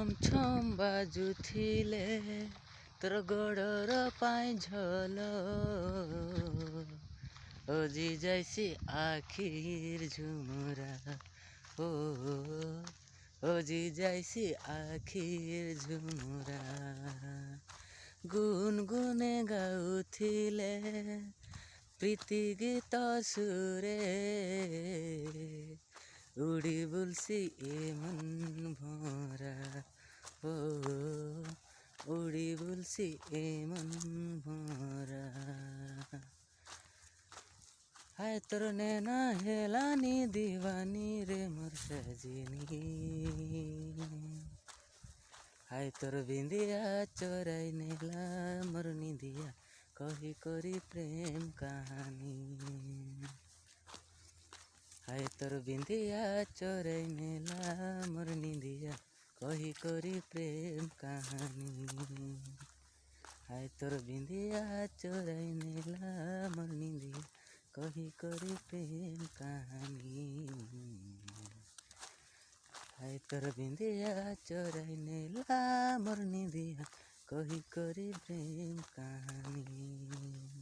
ଛମ୍ ବାଜୁଥିଲେ ତୋର ଗୋଡ଼ର ପାଇଁଝଲ ହଜି ଯାଇସି ଆଖିର ଝୁମୁରା ଓ ହଜି ଯାଇସି ଆଖିର ଝୁମୁରା ଗୁନଗୁନେ ଗାଉଥିଲେ ପ୍ରୀତି ଗୀତ ସୁରେ উড়ি বুলছি এমন ভরা ও উড়ি বুলছি এমন ভরা হায় তোর নেনা হেলানি দিবানি রে মোর সজিনী হায় তোর বিন্দিয়া চোরাই নেলা মোর নিদিয়া কহি করি প্রেম কাহানি হায় তোর বিন্দিয়া চোরাই নেলা মোর নিদিয়া কহি করি প্রেম কাহানি হায় তোর বিন্দিয়া চোরাই নেলা মোর নিদিয়া কহি করি প্রেম কাহানি হায় তোর বিন্দিয়া চোরাই নেলা মোর নিদিয়া কহি করি প্রেম কাহানি।